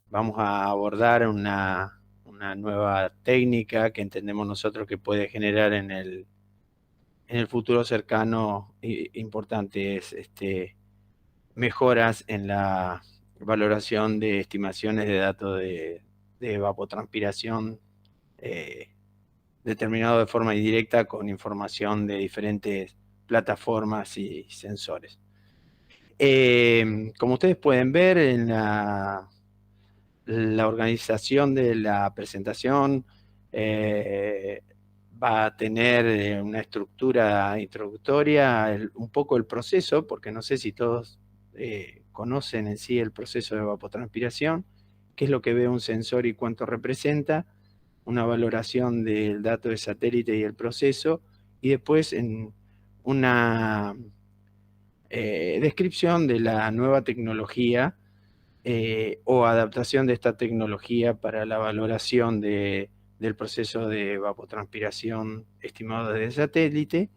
vamos a abordar una nueva técnica que entendemos nosotros que puede generar en el futuro cercano importantes mejoras en la valoración de estimaciones de datos de evapotranspiración eh, determinado de forma indirecta con información de diferentes plataformas y sensores. Como ustedes pueden ver en la organización de la presentación, eh, va a tener una estructura introductoria, un poco el proceso, porque no sé si todos conocen en sí el proceso de evapotranspiración, qué es lo que ve un sensor y cuánto representa, una valoración del dato de satélite y el proceso, y después en una descripción de la nueva tecnología o adaptación de esta tecnología para la valoración del proceso de evapotranspiración estimado desde satélite,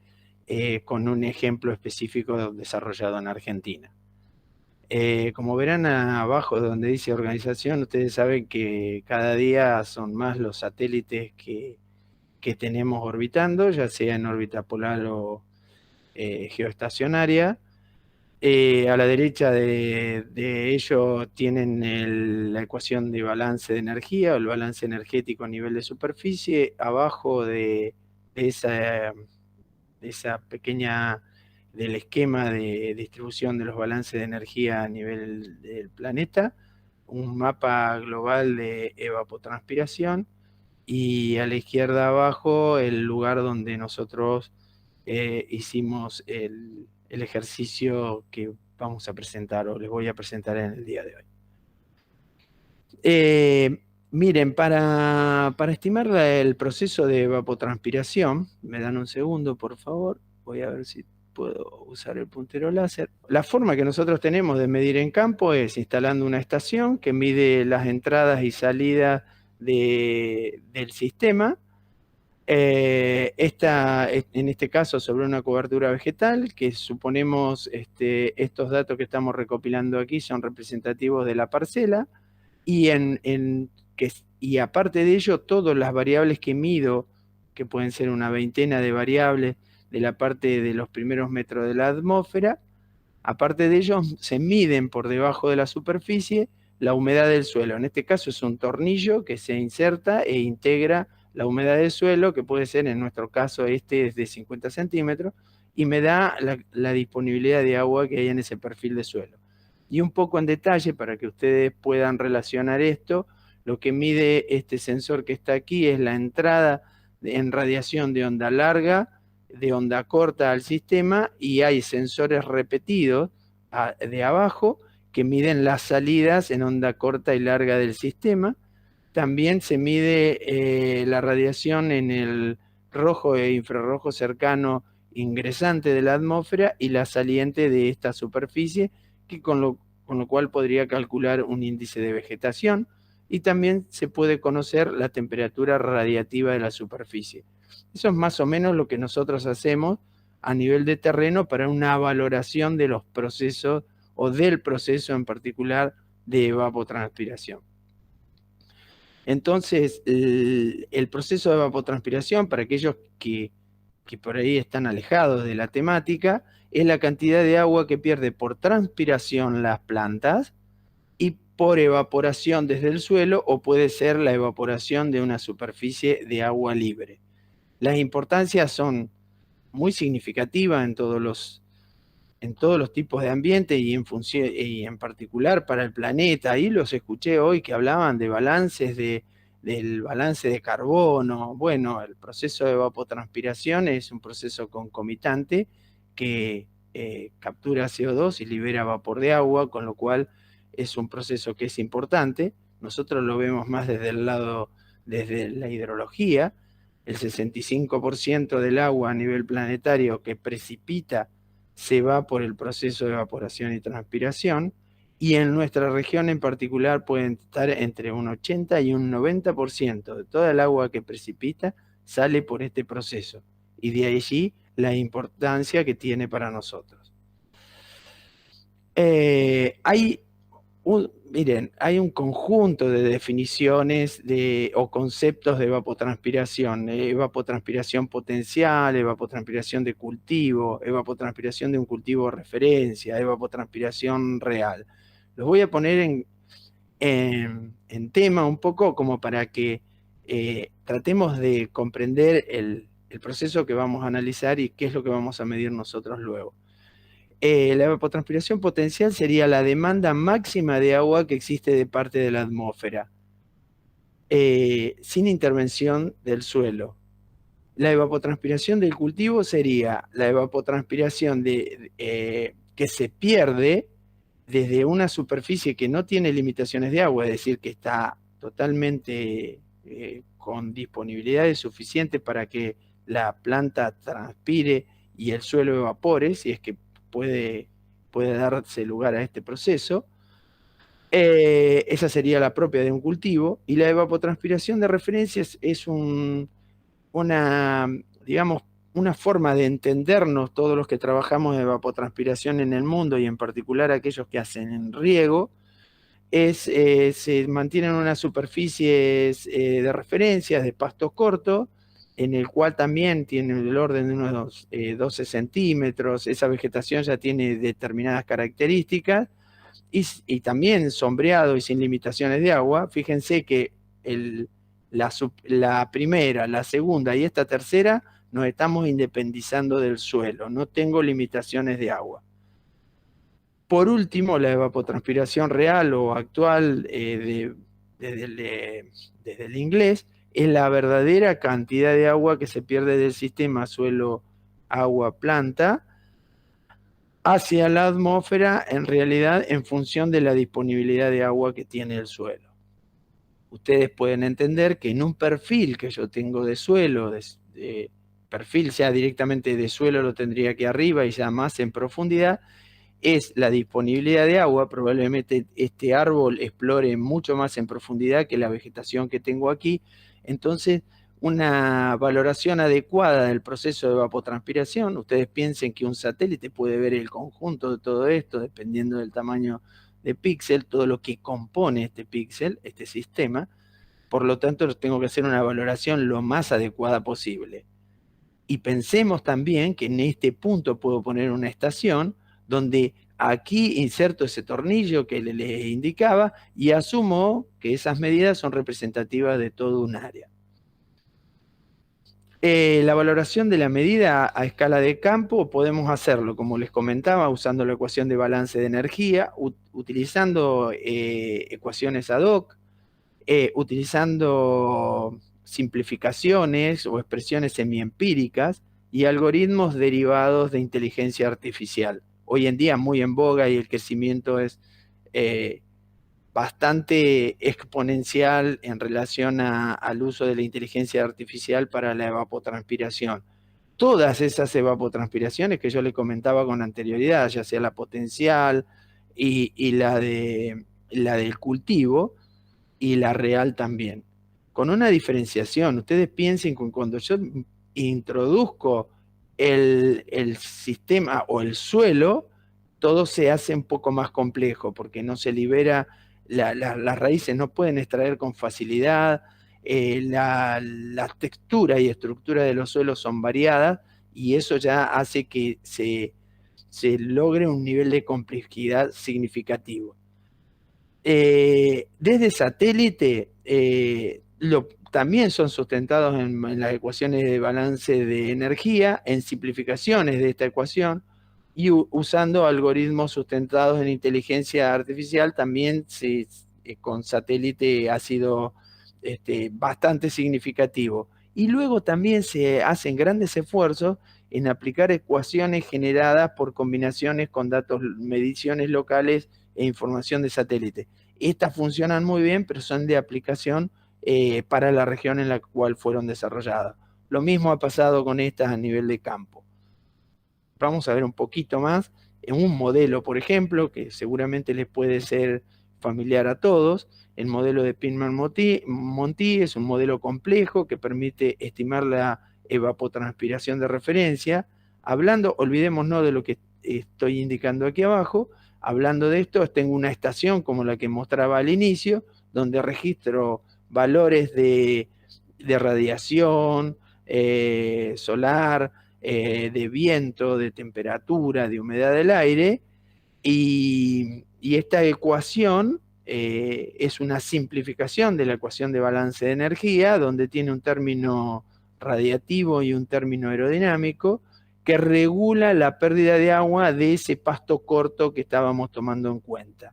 con un ejemplo específico desarrollado en Argentina. Como verán abajo donde dice organización, ustedes saben que cada día son más los satélites que tenemos orbitando, ya sea en órbita polar o geoestacionaria. A la derecha de ello tienen la ecuación de balance de energía o el balance energético a nivel de superficie. Abajo de esa pequeña, del esquema de distribución de los balances de energía a nivel del planeta, un mapa global de evapotranspiración y a la izquierda abajo el lugar donde nosotros hicimos el ejercicio que vamos a presentar o les voy a presentar en el día de hoy. Miren, para estimar el proceso de evapotranspiración, me dan un segundo, por favor, voy a ver si puedo usar el puntero láser. La forma que nosotros tenemos de medir en campo es instalando una estación que mide las entradas y salidas del sistema. En este caso sobre una cobertura vegetal, que suponemos estos datos que estamos recopilando aquí son representativos de la parcela, y, y aparte de ello, todas las variables que mido, que pueden ser una veintena de variables de la parte de los primeros metros de la atmósfera, aparte de ello, se miden por debajo de la superficie la humedad del suelo. En este caso es un tornillo que se inserta e integra la humedad del suelo, que puede ser, en nuestro caso, este es de 50 centímetros, y me da la disponibilidad de agua que hay en ese perfil de suelo. Y un poco en detalle, para que ustedes puedan relacionar esto, lo que mide este sensor que está aquí es la entrada en radiación de onda larga, de onda corta al sistema, y hay sensores repetidos de abajo que miden las salidas en onda corta y larga del sistema. También se mide la radiación en el rojo e infrarrojo cercano ingresante de la atmósfera y la saliente de esta superficie, que con lo cual podría calcular un índice de vegetación, y también se puede conocer la temperatura radiativa de la superficie. Eso es más o menos lo que nosotros hacemos a nivel de terreno para una valoración de los procesos o del proceso en particular de evapotranspiración. Entonces, el proceso de evapotranspiración, para aquellos que por ahí están alejados de la temática, es la cantidad de agua que pierde por transpiración las plantas y por evaporación desde el suelo, o puede ser la evaporación de una superficie de agua libre. Las importancias son muy significativas en todos los tipos de ambiente y y en particular para el planeta. Ahí los escuché hoy que hablaban de balances del balance de carbono. Bueno, el proceso de evapotranspiración es un proceso concomitante que captura CO2 y libera vapor de agua, con lo cual es un proceso que es importante. Nosotros lo vemos más desde el lado, desde la hidrología. El 65% del agua a nivel planetario que precipita se va por el proceso de evaporación y transpiración, y en nuestra región en particular pueden estar entre un 80 y un 90% de toda el agua que precipita sale por este proceso, y de allí la importancia que tiene para nosotros. Hay Miren, hay un conjunto de definiciones o conceptos de evapotranspiración. Evapotranspiración potencial, evapotranspiración de cultivo, evapotranspiración de un cultivo de referencia, evapotranspiración real. Los voy a poner en tema un poco como para que tratemos de comprender el proceso que vamos a analizar y qué es lo que vamos a medir nosotros luego. La evapotranspiración potencial sería la demanda máxima de agua que existe de parte de la atmósfera, sin intervención del suelo. La evapotranspiración del cultivo sería la evapotranspiración que se pierde desde una superficie que no tiene limitaciones de agua, es decir, que está totalmente con disponibilidades suficientes para que la planta transpire y el suelo evapore, si es que puede, puede darse lugar a este proceso. Esa sería la propia de un cultivo, y la evapotranspiración de referencias es una, digamos, una forma de entendernos todos los que trabajamos de evapotranspiración en el mundo y en particular aquellos que hacen en riego, se mantienen unas superficies de referencias de pasto corto, en el cual también tiene el orden de unos 12 centímetros, esa vegetación ya tiene determinadas características, y también sombreado y sin limitaciones de agua. Fíjense que la primera, la segunda y esta tercera nos estamos independizando del suelo, no tengo limitaciones de agua. Por último, la evapotranspiración real o actual desde el inglés es la verdadera cantidad de agua que se pierde del sistema suelo, agua, planta hacia la atmósfera, en realidad en función de la disponibilidad de agua que tiene el suelo. Ustedes pueden entender que en un perfil que yo tengo de suelo, perfil ya directamente de suelo lo tendría aquí arriba y ya más en profundidad, es la disponibilidad de agua. Probablemente este árbol explore mucho más en profundidad que la vegetación que tengo aquí. Entonces, una valoración adecuada del proceso de evapotranspiración, ustedes piensen que un satélite puede ver el conjunto de todo esto, dependiendo del tamaño de píxel, todo lo que compone este píxel, este sistema. Por lo tanto, tengo que hacer una valoración lo más adecuada posible. Y pensemos también que en este punto puedo poner una estación donde aquí inserto ese tornillo que les indicaba y asumo que esas medidas son representativas de todo un área. La valoración de la medida a escala de campo podemos hacerlo, como les comentaba, usando la ecuación de balance de energía, utilizando ecuaciones ad hoc, utilizando simplificaciones o expresiones semiempíricas y algoritmos derivados de inteligencia artificial. Hoy en día muy en boga y el crecimiento es bastante exponencial en relación al uso de la inteligencia artificial para la evapotranspiración. Todas esas evapotranspiraciones que yo le comentaba con anterioridad, ya sea la potencial y la del cultivo, y la real también. Con una diferenciación, ustedes piensen que cuando yo introduzco el sistema o el suelo, todo se hace un poco más complejo porque no se libera, las raíces no pueden extraer con facilidad, la textura y estructura de los suelos son variadas y eso ya hace que se logre un nivel de complejidad significativo. Desde satélite también son sustentados en las ecuaciones de balance de energía, en simplificaciones de esta ecuación y usando algoritmos sustentados en inteligencia artificial. También con satélite ha sido bastante significativo. Y luego también se hacen grandes esfuerzos en aplicar ecuaciones generadas por combinaciones con datos, mediciones locales e información de satélite. Estas funcionan muy bien, pero son de aplicación para la región en la cual fueron desarrolladas. Lo mismo ha pasado con estas a nivel de campo. Vamos a ver un poquito más en un modelo, por ejemplo, que seguramente les puede ser familiar a todos. El modelo de Pitman-Monty es un modelo complejo que permite estimar la evapotranspiración de referencia. Hablando, olvidémonos de lo que estoy indicando aquí abajo, hablando de esto, tengo una estación como la que mostraba al inicio, donde registro valores de radiación solar, de viento, de temperatura, de humedad del aire, y esta ecuación es una simplificación de la ecuación de balance de energía, donde tiene un término radiativo y un término aerodinámico, que regula la pérdida de agua de ese pasto corto que estábamos tomando en cuenta.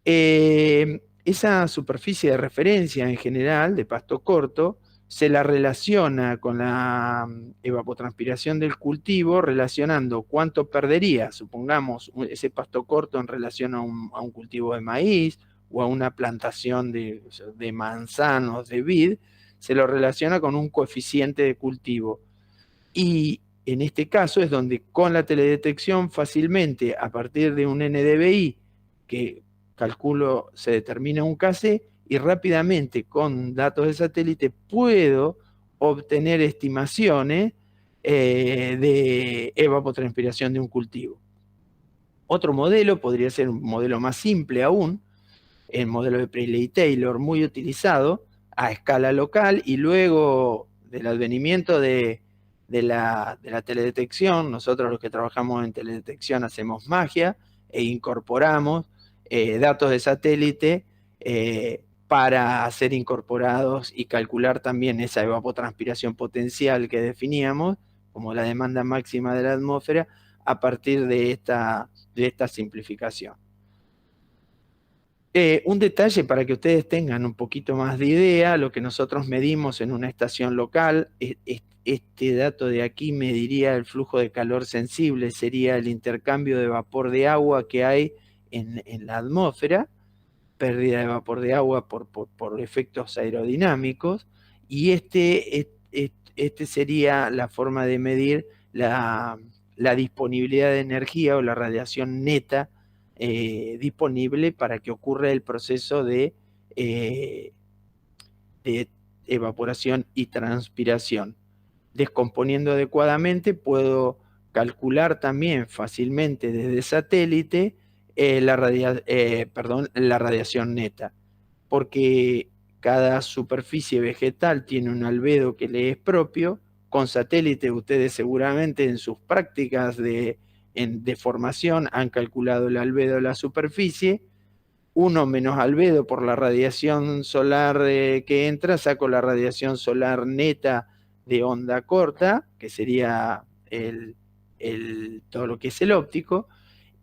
Esa superficie de referencia en general, de pasto corto, se la relaciona con la evapotranspiración del cultivo, relacionando cuánto perdería, supongamos, ese pasto corto en relación a un cultivo de maíz o a una plantación de manzanos, de vid, se lo relaciona con un coeficiente de cultivo. Y en este caso es donde con la teledetección fácilmente, a partir de un NDVI, que calculo se determina un KC, y rápidamente con datos de satélite puedo obtener estimaciones de evapotranspiración de un cultivo. Otro modelo podría ser un modelo más simple aún, el modelo de Presley-Taylor, muy utilizado a escala local, y luego del advenimiento de la teledetección, nosotros los que trabajamos en teledetección hacemos magia e incorporamos datos de satélite para ser incorporados y calcular también esa evapotranspiración potencial que definíamos como la demanda máxima de la atmósfera a partir de esta simplificación. Un detalle para que ustedes tengan un poquito más de idea, lo que nosotros medimos en una estación local, este dato de aquí mediría el flujo de calor sensible, sería el intercambio de vapor de agua que hay en la atmósfera, pérdida de vapor de agua por efectos aerodinámicos, y este sería la forma de medir la disponibilidad de energía o la radiación neta disponible para que ocurra el proceso de evaporación y transpiración. Descomponiendo adecuadamente, puedo calcular también fácilmente desde satélite la radiación neta, porque cada superficie vegetal tiene un albedo que le es propio. Con satélite ustedes seguramente en sus prácticas de formación han calculado el albedo de la superficie. 1 menos albedo por la radiación solar que entra, saco la radiación solar neta de onda corta, que sería todo lo que es el óptico,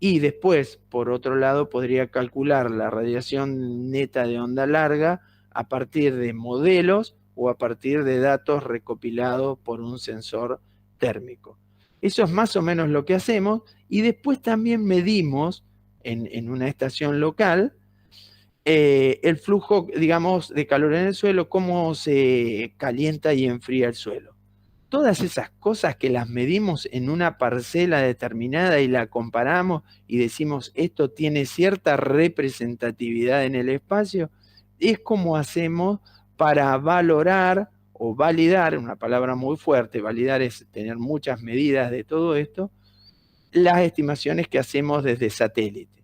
y después, por otro lado, podría calcular la radiación neta de onda larga a partir de modelos o a partir de datos recopilados por un sensor térmico. Eso es más o menos lo que hacemos, y después también medimos en una estación local el flujo, digamos, de calor en el suelo, cómo se calienta y enfría el suelo. Todas esas cosas que las medimos en una parcela determinada y la comparamos y decimos esto tiene cierta representatividad en el espacio, es como hacemos para valorar o validar, una palabra muy fuerte, validar es tener muchas medidas de todo esto, las estimaciones que hacemos desde satélite.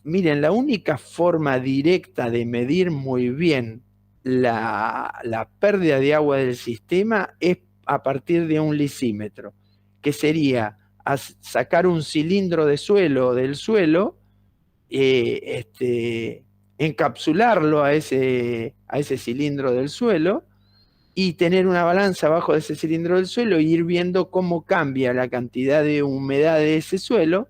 Miren, la única forma directa de medir muy bien la pérdida de agua del sistema es a partir de un lisímetro, que sería sacar un cilindro de suelo del suelo, encapsularlo a ese cilindro del suelo y tener una balanza abajo de ese cilindro del suelo e ir viendo cómo cambia la cantidad de humedad de ese suelo,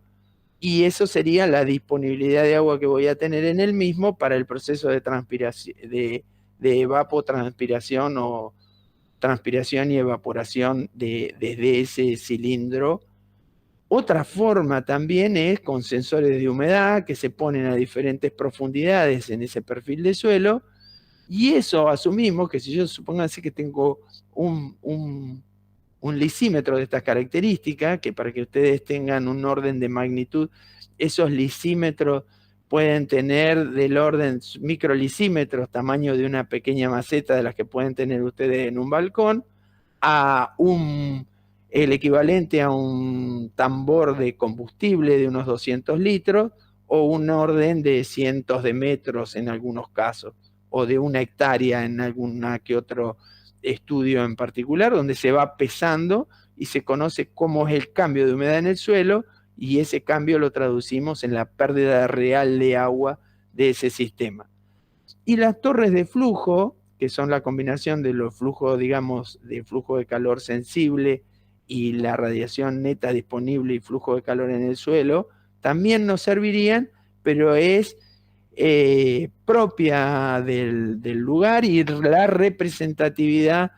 y eso sería la disponibilidad de agua que voy a tener en el mismo para el proceso de transpiración, de evapotranspiración o transpiración y evaporación desde ese cilindro. Otra forma también es con sensores de humedad que se ponen a diferentes profundidades en ese perfil de suelo, y eso asumimos que si yo supónganse que tengo un lisímetro de estas características, que para que ustedes tengan un orden de magnitud, esos lisímetros pueden tener del orden microlisímetros, tamaño de una pequeña maceta de las que pueden tener ustedes en un balcón, a un el equivalente a un tambor de combustible de unos 200 litros o un orden de cientos de metros en algunos casos, o de 1 hectárea en alguna que otro estudio en particular, donde se va pesando y se conoce cómo es el cambio de humedad en el suelo, y ese cambio lo traducimos en la pérdida real de agua de ese sistema. Y las torres de flujo, que son la combinación de los flujos, digamos, de flujo de calor sensible y la radiación neta disponible y flujo de calor en el suelo, también nos servirían, pero es propia del lugar, y la representatividad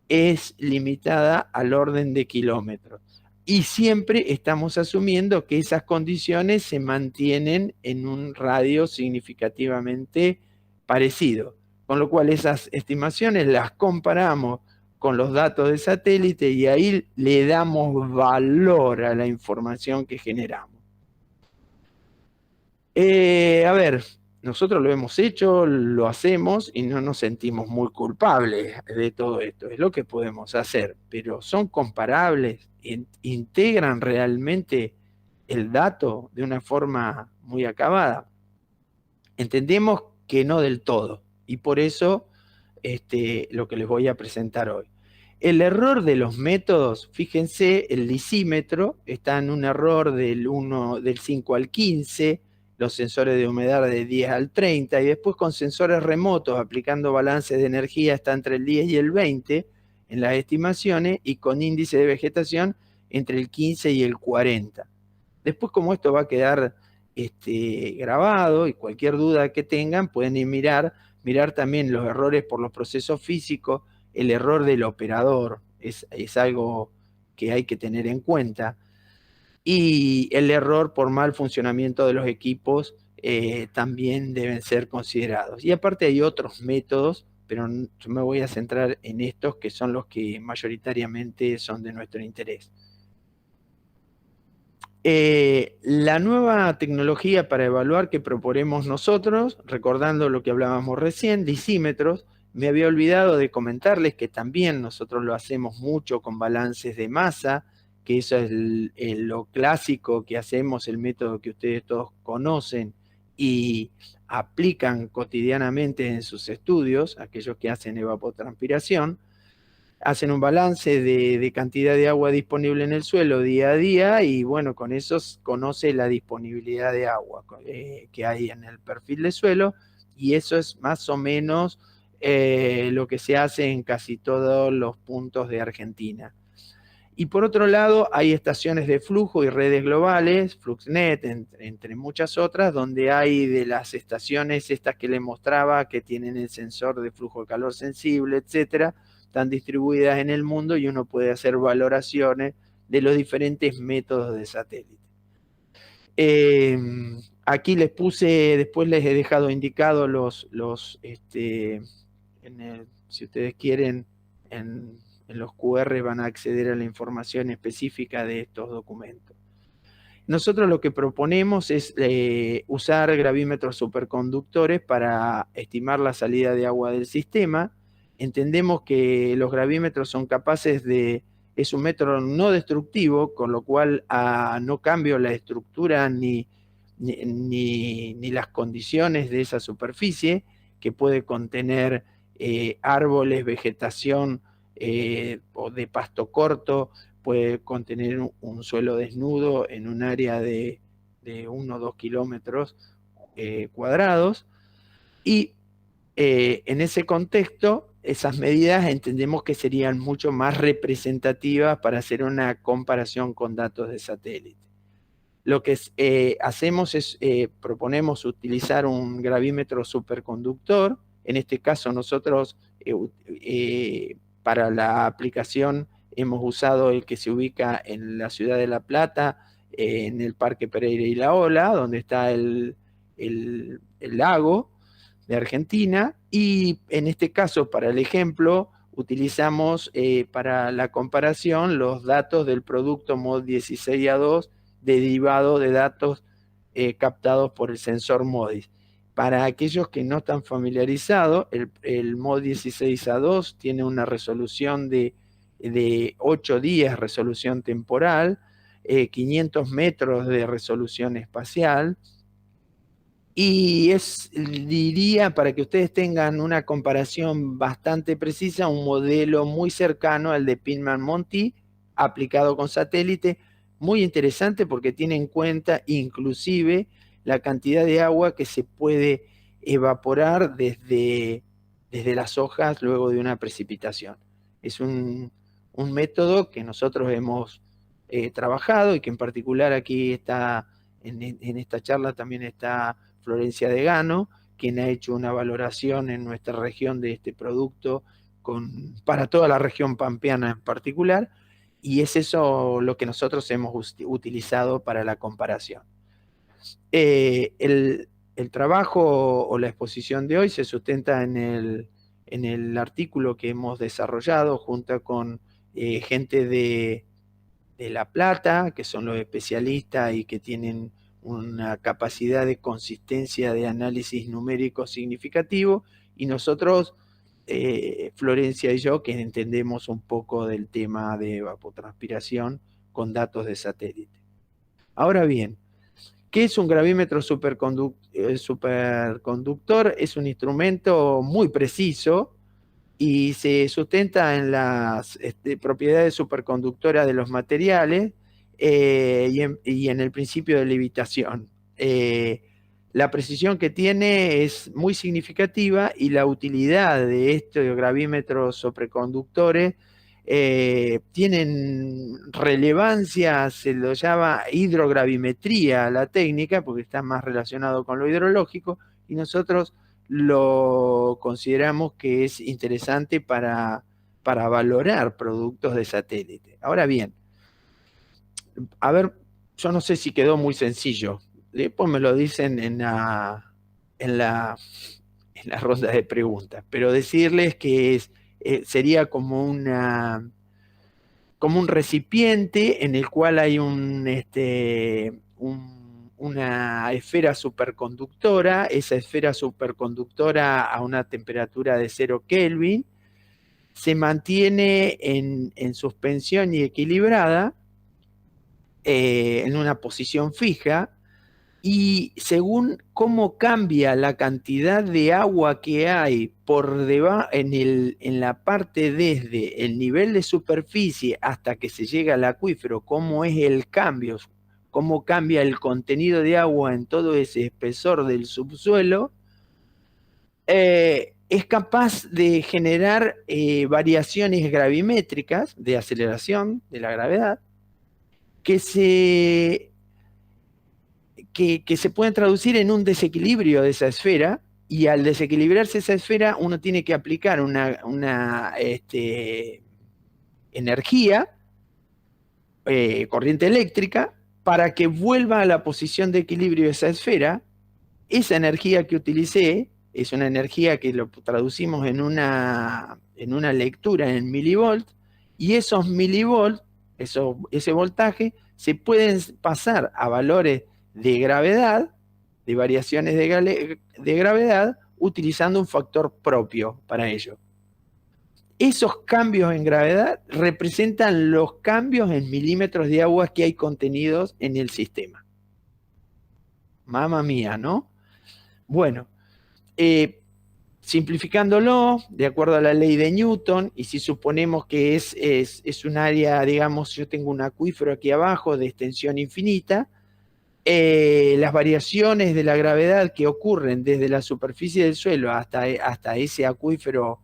es limitada al orden de kilómetros. Y siempre estamos asumiendo que esas condiciones se mantienen en un radio significativamente parecido, con lo cual esas estimaciones las comparamos con los datos de satélite y ahí le damos valor a la información que generamos. A ver, nosotros lo hemos hecho, lo hacemos y no nos sentimos muy culpables de todo esto. Es lo que podemos hacer, pero ¿son comparables? ¿Integran realmente el dato de una forma muy acabada? Entendemos que no del todo, y por eso lo que les voy a presentar hoy. El error de los métodos, fíjense, el lisímetro está en un error del 5 al 15, los sensores de humedad de 10 al 30, y después con sensores remotos aplicando balances de energía está entre el 10 y el 20 en las estimaciones, y con índice de vegetación entre el 15 y el 40. Después, como esto va a quedar grabado, y cualquier duda que tengan pueden ir mirar también los errores por los procesos físicos, el error del operador es algo que hay que tener en cuenta, y el error por mal funcionamiento de los equipos también deben ser considerados. Y aparte hay otros métodos, pero yo me voy a centrar en estos que son los que mayoritariamente son de nuestro interés. La nueva tecnología para evaluar que proponemos nosotros, recordando lo que hablábamos recién, lisímetros, me había olvidado de comentarles que también nosotros lo hacemos mucho con balances de masa, que eso es lo clásico que hacemos, el método que ustedes todos conocen y aplican cotidianamente en sus estudios, aquellos que hacen evapotranspiración. Hacen un balance de cantidad de agua disponible en el suelo día a día, y bueno, con eso conoce la disponibilidad de agua que hay en el perfil de suelo, y eso es más o menos lo que se hace en casi todos los puntos de Argentina. Y por otro lado, hay estaciones de flujo y redes globales, FluxNet, entre muchas otras, donde hay de las estaciones estas que les mostraba, que tienen el sensor de flujo de calor sensible, etcétera, están distribuidas en el mundo, y uno puede hacer valoraciones de los diferentes métodos de satélite. Aquí les puse, después les he dejado indicados si ustedes quieren, en los QR van a acceder a la información específica de estos documentos. Nosotros lo que proponemos es usar gravímetros superconductores para estimar la salida de agua del sistema. Entendemos que los gravímetros son capaces es un método no destructivo, con lo cual no cambio la estructura ni las condiciones de esa superficie, que puede contener árboles, vegetación o de pasto corto, puede contener un suelo desnudo en un área de 1 o 2 kilómetros cuadrados, y en ese contexto, esas medidas entendemos que serían mucho más representativas para hacer una comparación con datos de satélite. Lo que hacemos es, proponemos utilizar un gravímetro superconductor. En este caso nosotros para la aplicación hemos usado el que se ubica en la ciudad de La Plata, en el Parque Pereira y La Ola, donde está el lago de Argentina, y en este caso, para el ejemplo, utilizamos para la comparación los datos del producto MOD 16A2 derivado de datos captados por el sensor MODIS. Para aquellos que no están familiarizados, el MOD 16A2 tiene una resolución de de 8 días resolución temporal, 500 metros de resolución espacial. Y diría, para que ustedes tengan una comparación bastante precisa, un modelo muy cercano al de Pinman-Monty aplicado con satélite, muy interesante porque tiene en cuenta inclusive la cantidad de agua que se puede evaporar desde las hojas luego de una precipitación. Es un método que nosotros hemos trabajado y que en particular aquí está, en esta charla también está Florencia Degano, quien ha hecho una valoración en nuestra región de este producto para toda la región pampeana en particular, y es eso lo que nosotros hemos utilizado para la comparación. El trabajo o la exposición de hoy se sustenta en el artículo que hemos desarrollado junto con gente de La Plata, que son los especialistas y que tienen una capacidad de consistencia de análisis numérico significativo, y nosotros, Florencia y yo, que entendemos un poco del tema de evapotranspiración con datos de satélite. Ahora bien, ¿qué es un gravímetro superconductor? Es un instrumento muy preciso y se sustenta en las propiedades superconductoras de los materiales y en el principio de levitación. La precisión que tiene es muy significativa y la utilidad de estos gravímetros superconductores tienen relevancia, se lo llama hidrogravimetría la técnica, porque está más relacionado con lo hidrológico, y nosotros lo consideramos que es interesante para valorar productos de satélite. Ahora bien, a ver, yo no sé si quedó muy sencillo. Después me lo dicen en la ronda de preguntas, pero decirles que sería como un recipiente en el cual hay una esfera superconductora. Esa esfera superconductora a una temperatura de 0 Kelvin se mantiene en suspensión y equilibrada en una posición fija, y según cómo cambia la cantidad de agua que hay por debajo en la parte desde el nivel de superficie hasta que se llega al acuífero, cómo es el cambio, cómo cambia el contenido de agua en todo ese espesor del subsuelo, es capaz de generar variaciones gravimétricas de aceleración de la gravedad que se pueden traducir en un desequilibrio de esa esfera, y al desequilibrarse esa esfera uno tiene que aplicar una energía, corriente eléctrica, para que vuelva a la posición de equilibrio de esa esfera. Esa energía que utilicé es una energía que lo traducimos en una lectura en milivolt, y esos milivolt, ese voltaje, se pueden pasar a valores de gravedad, de variaciones de gravedad, utilizando un factor propio para ello. Esos cambios en gravedad representan los cambios en milímetros de agua que hay contenidos en el sistema. Mamma mía, ¿no? Bueno, simplificándolo, de acuerdo a la ley de Newton, y si suponemos que es un área, digamos, yo tengo un acuífero aquí abajo de extensión infinita, las variaciones de la gravedad que ocurren desde la superficie del suelo hasta ese acuífero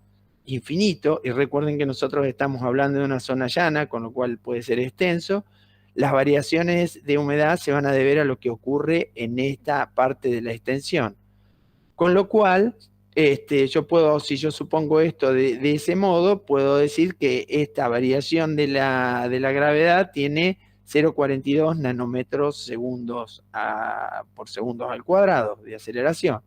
infinito, y recuerden que nosotros estamos hablando de una zona llana, con lo cual puede ser extenso, las variaciones de humedad se van a deber a lo que ocurre en esta parte de la extensión. Con lo cual, yo puedo, si yo supongo esto de ese modo, puedo decir que esta variación de la gravedad tiene 0,42 nanómetros por segundos al cuadrado de aceleración.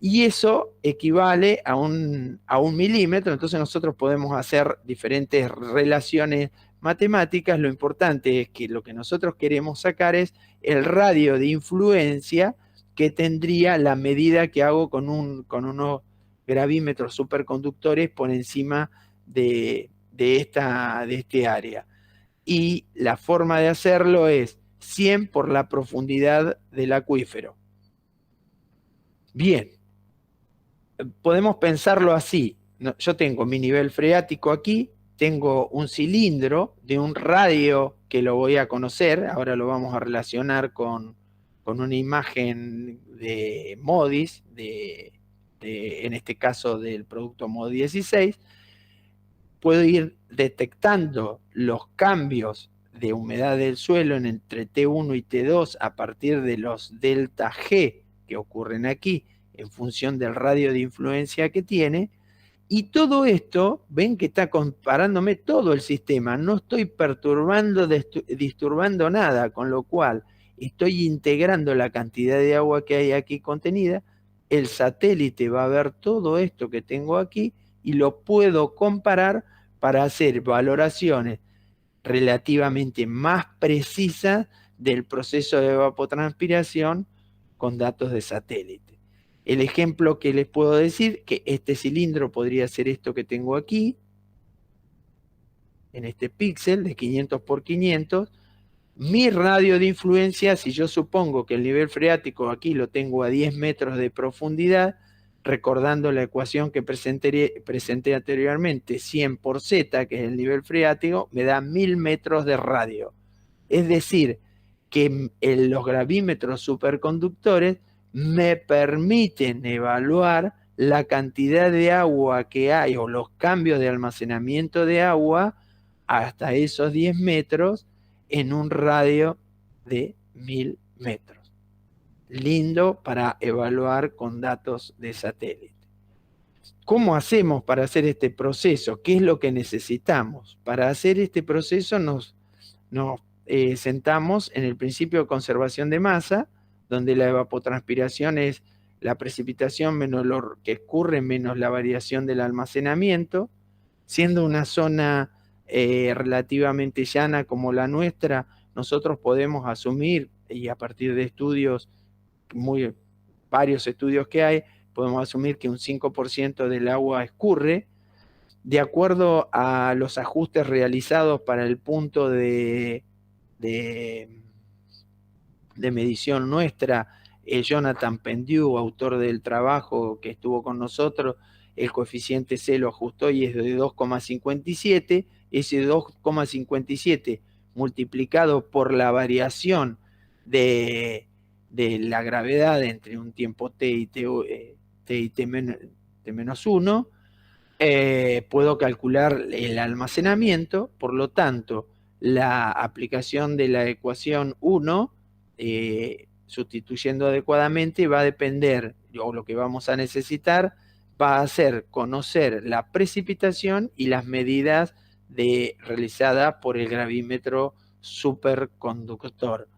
Y eso equivale a un milímetro. Entonces nosotros podemos hacer diferentes relaciones matemáticas. Lo importante es que lo que nosotros queremos sacar es el radio de influencia que tendría la medida que hago con unos gravímetros superconductores por encima de de este área. Y la forma de hacerlo es 100 por la profundidad del acuífero. Bien, podemos pensarlo así. Yo tengo mi nivel freático aquí, tengo un cilindro de un radio que lo voy a conocer, ahora lo vamos a relacionar con una imagen de MODIS, en este caso del producto MODI 16. Puedo ir detectando los cambios de humedad del suelo entre T1 y T2 a partir de los delta G que ocurren aquí en función del radio de influencia que tiene. Y todo esto, ven que está comparándome todo el sistema, no estoy perturbando, disturbando nada, con lo cual estoy integrando la cantidad de agua que hay aquí contenida. El satélite va a ver todo esto que tengo aquí y lo puedo comparar para hacer valoraciones relativamente más precisas del proceso de evapotranspiración con datos de satélite. El ejemplo que les puedo decir, que este cilindro podría ser esto que tengo aquí, en este píxel de 500 por 500, mi radio de influencia, si yo supongo que el nivel freático aquí lo tengo a 10 metros de profundidad, recordando la ecuación que presenté anteriormente, 100 por Z, que es el nivel freático, me da 1000 metros de radio. Es decir, que los gravímetros superconductores me permiten evaluar la cantidad de agua que hay o los cambios de almacenamiento de agua hasta esos 10 metros en un radio de 1000 metros. Lindo para evaluar con datos de satélite. ¿Cómo hacemos para hacer este proceso? ¿Qué es lo que necesitamos? Para hacer este proceso nos sentamos en el principio de conservación de masa, donde la evapotranspiración es la precipitación menos lo que escurre menos la variación del almacenamiento. Siendo una zona relativamente llana como la nuestra, nosotros podemos asumir, y a partir de estudios, varios estudios que hay, podemos asumir que un 5% del agua escurre. De acuerdo a los ajustes realizados para el punto de medición nuestra, Jonathan Pendew, autor del trabajo que estuvo con nosotros, el coeficiente C lo ajustó y es de 2,57. Ese 2,57 multiplicado por la variación de la gravedad entre un tiempo T y T menos 1, puedo calcular el almacenamiento. Por lo tanto, la aplicación de la ecuación 1, sustituyendo adecuadamente, va a depender, o lo que vamos a necesitar, va a ser conocer la precipitación y las medidas realizadas por el gravímetro superconductor.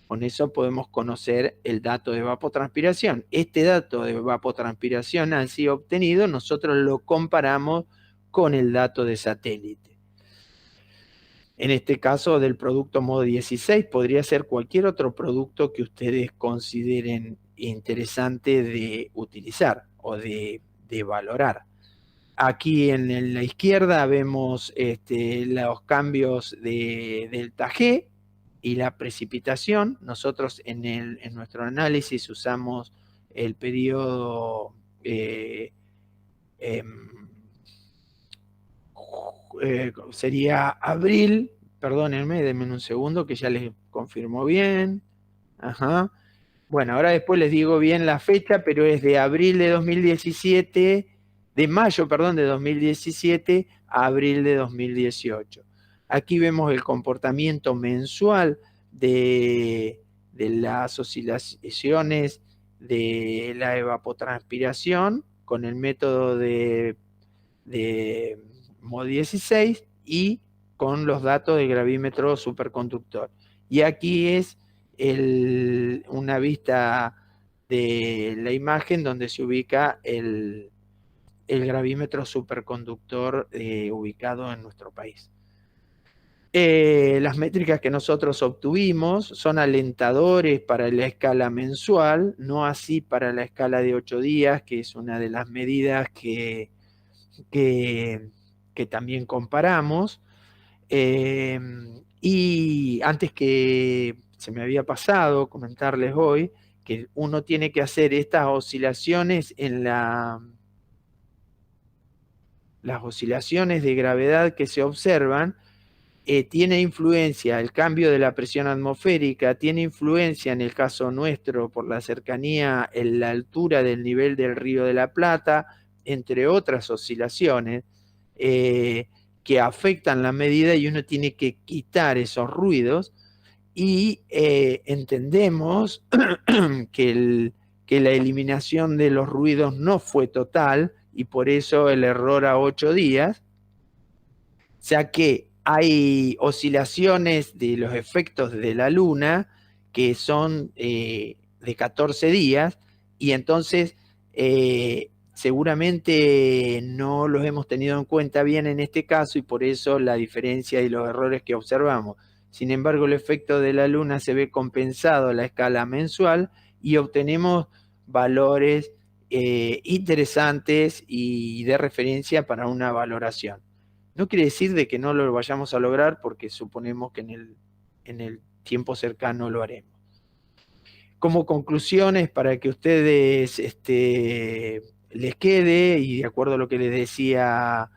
Con eso podemos conocer el dato de evapotranspiración. Este dato de evapotranspiración así obtenido, nosotros lo comparamos con el dato de satélite. En este caso del producto MODI 16, podría ser cualquier otro producto que ustedes consideren interesante de utilizar o de valorar. Aquí en la izquierda vemos los cambios de delta G y la precipitación. Nosotros en nuestro análisis usamos el periodo sería abril, perdónenme, denme un segundo que ya les confirmo bien. Ajá. Bueno, ahora después les digo bien la fecha, pero es de abril de 2017, de mayo, perdón, de 2017 a abril de 2018. Aquí vemos el comportamiento mensual de las oscilaciones de la evapotranspiración con el método de MODI 16 y con los datos del gravímetro superconductor. Y aquí es una vista de la imagen donde se ubica el gravímetro superconductor ubicado en nuestro país. Las métricas que nosotros obtuvimos son alentadores para la escala mensual, no así para la escala de 8 días, que es una de las medidas que que también comparamos. Y antes que se me había pasado comentarles hoy que uno tiene que hacer estas oscilaciones las oscilaciones de gravedad que se observan, tiene influencia el cambio de la presión atmosférica, tiene influencia en el caso nuestro por la cercanía en la altura del nivel del Río de la Plata, entre otras oscilaciones que afectan la medida, y uno tiene que quitar esos ruidos, y entendemos que la eliminación de los ruidos no fue total, y por eso el error a 8 días, ya que hay oscilaciones de los efectos de la luna que son de 14 días, y entonces seguramente no los hemos tenido en cuenta bien en este caso, y por eso la diferencia y los errores que observamos. Sin embargo, el efecto de la luna se ve compensado a la escala mensual y obtenemos valores interesantes y de referencia para una valoración. No quiere decir de que no lo vayamos a lograr, porque suponemos que en el tiempo cercano lo haremos. Como conclusiones, para que ustedes les quede, y de acuerdo a lo que les decía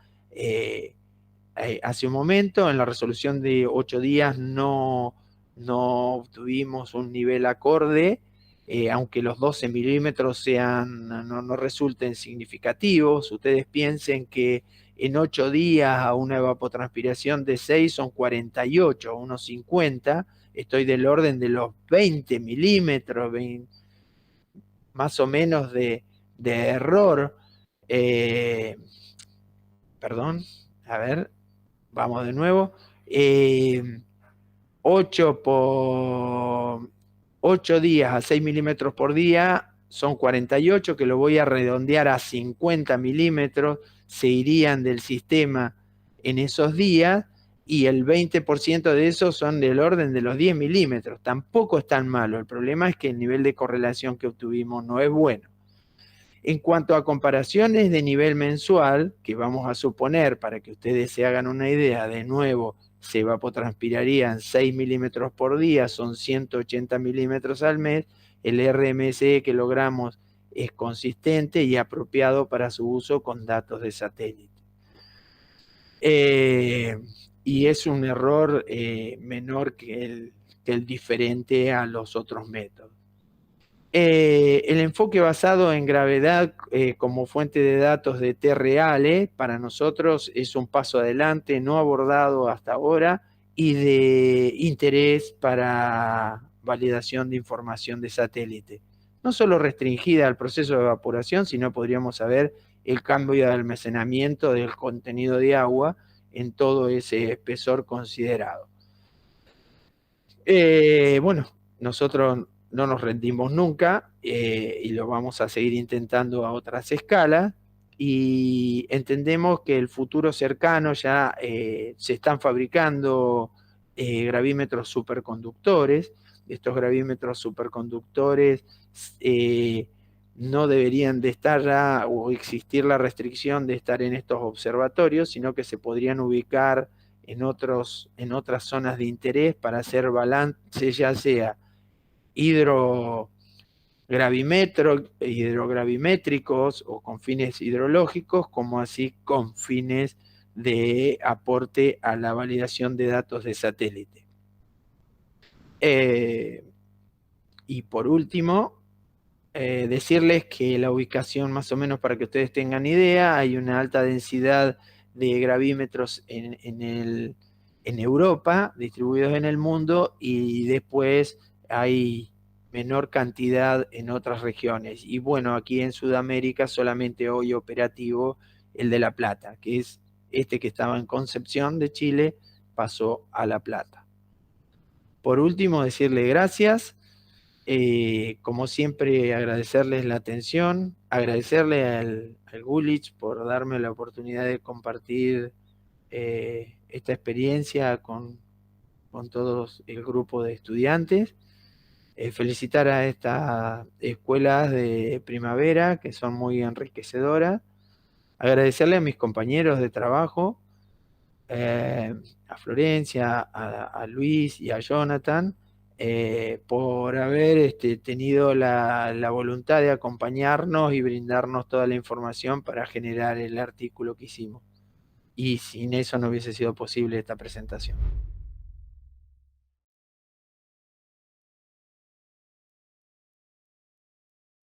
hace un momento, en la resolución de 8 días no obtuvimos un nivel acorde, aunque los 12 milímetros no resulten significativos. Ustedes piensen que en 8 días a una evapotranspiración de 6 son 48, unos 50, estoy del orden de los 20 milímetros, más o menos de error. Perdón, a ver, vamos de nuevo. 8 por 8 días a 6 milímetros por día son 48, que lo voy a redondear a 50 milímetros, se irían del sistema en esos días, y el 20% de esos son del orden de los 10 milímetros. Tampoco es tan malo. El problema es que el nivel de correlación que obtuvimos no es bueno. En cuanto a comparaciones de nivel mensual, que vamos a suponer, para que ustedes se hagan una idea, de nuevo, se evapotranspirarían 6 milímetros por día, son 180 milímetros al mes, el RMSE que logramos es consistente y apropiado para su uso con datos de satélite. Y es un error menor que el diferente a los otros métodos. El enfoque basado en gravedad como fuente de datos de T-real para nosotros es un paso adelante no abordado hasta ahora y de interés para validación de información de satélite. No solo restringida al proceso de evaporación, sino podríamos saber el cambio de almacenamiento del contenido de agua en todo ese espesor considerado. Bueno, nosotros no nos rendimos nunca y lo vamos a seguir intentando a otras escalas, y entendemos que el futuro cercano ya se están fabricando gravímetros superconductores. Estos gravímetros superconductores no deberían de estar ya, o existir la restricción de estar en estos observatorios, sino que se podrían ubicar en otras zonas de interés para hacer balance, ya sea hidrogravimétricos o con fines hidrológicos, como así con fines de aporte a la validación de datos de satélite. Y por último, decirles que la ubicación, más o menos para que ustedes tengan idea, hay una alta densidad de gravímetros en Europa, distribuidos en el mundo, y después hay menor cantidad en otras regiones. Y bueno, aquí en Sudamérica solamente hoy operativo el de La Plata, que es este que estaba en Concepción de Chile, pasó a La Plata. Por último, decirle gracias. Como siempre, agradecerles la atención, agradecerle al Gulich por darme la oportunidad de compartir esta experiencia con todos el grupo de estudiantes. Felicitar a estas escuelas de primavera, que son muy enriquecedoras. Agradecerle a mis compañeros de trabajo a Florencia, a Luis y a Jonathan, por haber tenido la voluntad de acompañarnos y brindarnos toda la información para generar el artículo que hicimos. Y sin eso no hubiese sido posible esta presentación.